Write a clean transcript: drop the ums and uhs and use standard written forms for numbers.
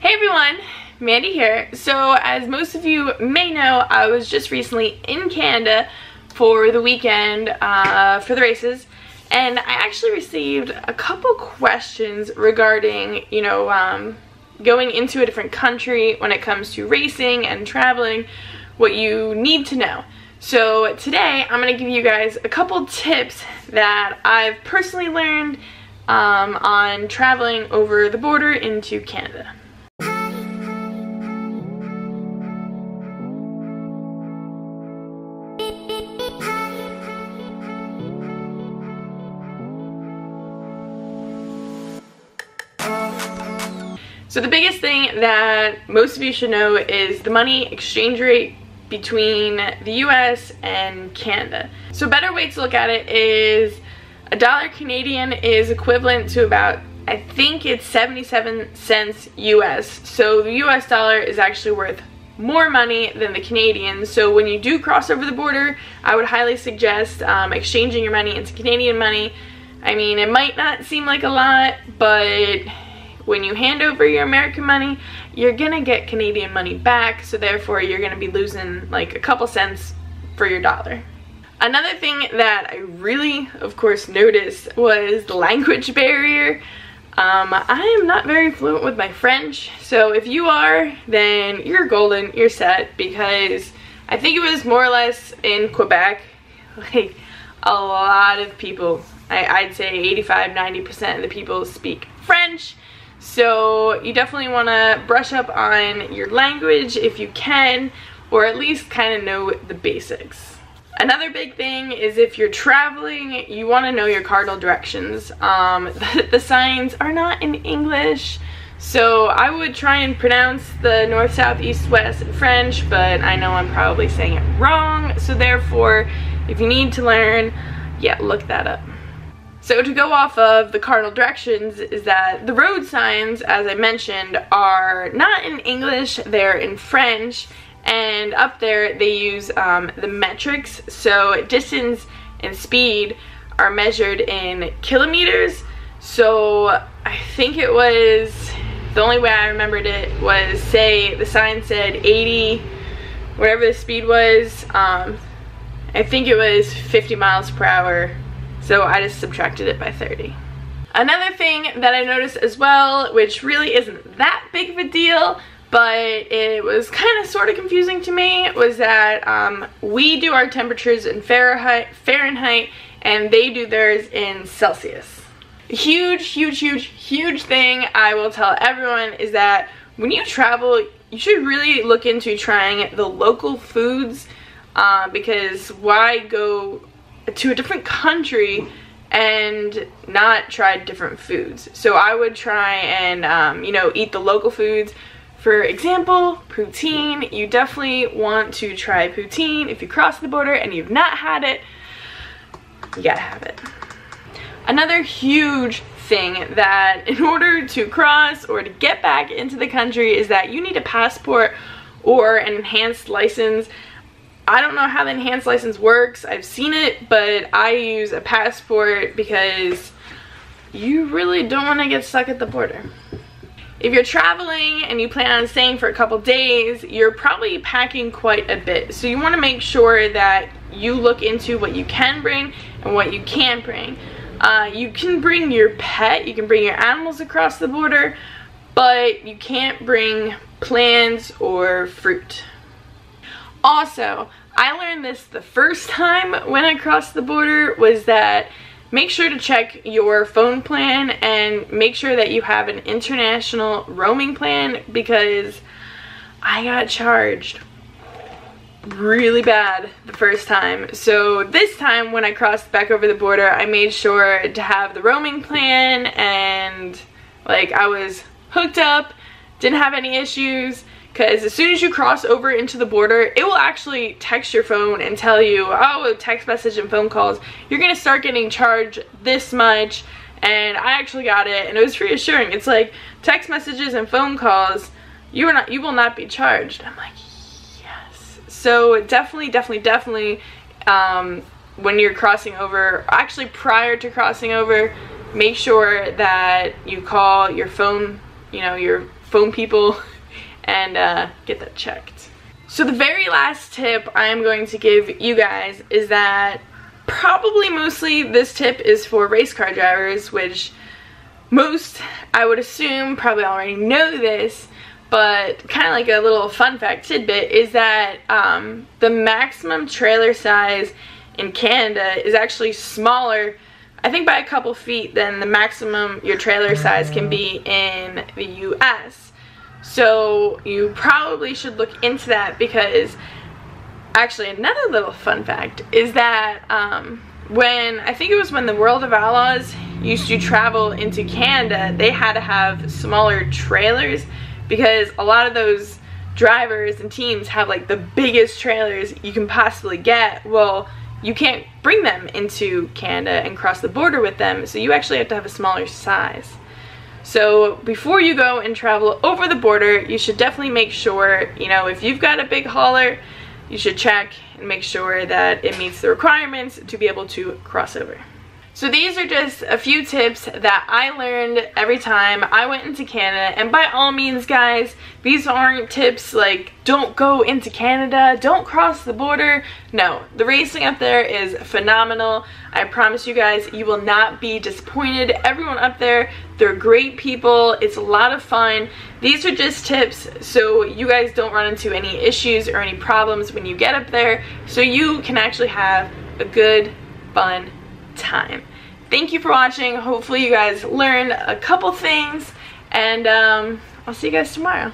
Hey everyone, Mandy here. So as most of you may know, I was just recently in Canada for the weekend for the races, and I actually received a couple questions regarding, going into a different country when it comes to racing and traveling, what you need to know. So today I'm going to give you guys a couple tips that I've personally learned on traveling over the border into Canada. So the biggest thing that most of you should know is the money exchange rate between the US and Canada. So a better way to look at it is $1 Canadian is equivalent to about, I think it's 77 cents US. So the US dollar is actually worth more money than the Canadian. So when you do cross over the border, I would highly suggest exchanging your money into Canadian money. I mean, it might not seem like a lot, but when you hand over your American money, you're gonna get Canadian money back, so therefore you're gonna be losing like a couple cents for your dollar. Another thing that I really, of course, noticed was the language barrier. I am not very fluent with my French, so if you are, then you're golden, you're set, because I think it was more or less in Quebec, like a lot of people, I'd say 85–90% of the people speak French. So you definitely want to brush up on your language if you can, or at least kind of know the basics. Another big thing is if you're traveling, you want to know your cardinal directions. The signs are not in English, so I would try and pronounce the north, south, east, west in French, but I know I'm probably saying it wrong, so therefore if you need to learn, yeah, look that up. So to go off of the cardinal directions is that the road signs, as I mentioned, are not in English, they're in French, and up there they use the metrics. So distance and speed are measured in kilometers. So I think it was, the only way I remembered it was, say the sign said 80, whatever the speed was, I think it was 50 miles per hour. So I just subtracted it by 30. Another thing that I noticed as well, which really isn't that big of a deal, but it was kind of sort of confusing to me, was that we do our temperatures in Fahrenheit and they do theirs in Celsius. Huge thing I will tell everyone is that when you travel, you should really look into trying the local foods, because why go to a different country and not try different foods? So I would try and eat the local foods. For example, poutine. You definitely want to try poutine. If you cross the border and you've not had it, you gotta have it. Another huge thing that in order to cross or to get back into the country is that you need a passport or an enhanced license. I don't know how the enhanced license works. I've seen it, but I use a passport because you really don't want to get stuck at the border. If you're traveling and you plan on staying for a couple days, you're probably packing quite a bit. So you want to make sure that you look into what you can bring and what you can't bring. You can bring your pet, you can bring your animals across the border, but you can't bring plants or fruit. Also, I learned this the first time when I crossed the border, was that make sure to check your phone plan and make sure that you have an international roaming plan, because I got charged really bad the first time. So this time when I crossed back over the border, I made sure to have the roaming plan, and like I was hooked up, didn't have any issues. Because as soon as you cross over into the border, it will actually text your phone and tell you, oh, text message and phone calls, you're going to start getting charged this much. And I actually got it, and it was reassuring. It's like, text messages and phone calls, you will not be charged. I'm like, yes. So definitely, when you're crossing over, actually prior to crossing over, make sure that you call your phone phone people and get that checked. So the very last tip I'm going to give you guys is that probably mostly this tip is for race car drivers, which most, I would assume, probably already know this, but kind of like a little fun fact tidbit is that the maximum trailer size in Canada is actually smaller, I think by a couple feet, than the maximum your trailer size can be in the US. So you probably should look into that, because actually another little fun fact is that I think it was when the World of Outlaws used to travel into Canada, they had to have smaller trailers because a lot of those drivers and teams have like the biggest trailers you can possibly get. Well, you can't bring them into Canada and cross the border with them, so you actually have to have a smaller size. So before you go and travel over the border, you should definitely make sure, you know, if you've got a big hauler, you should check and make sure that it meets the requirements to be able to cross over. So these are just a few tips that I learned every time I went into Canada, and by all means guys, these aren't tips like don't go into Canada, don't cross the border. No, the racing up there is phenomenal. I promise you guys, you will not be disappointed. Everyone up there, they're great people. It's a lot of fun. These are just tips so you guys don't run into any issues or any problems when you get up there, so you can actually have a good, fun time. Thank you for watching. Hopefully you guys learned a couple things, and I'll see you guys tomorrow.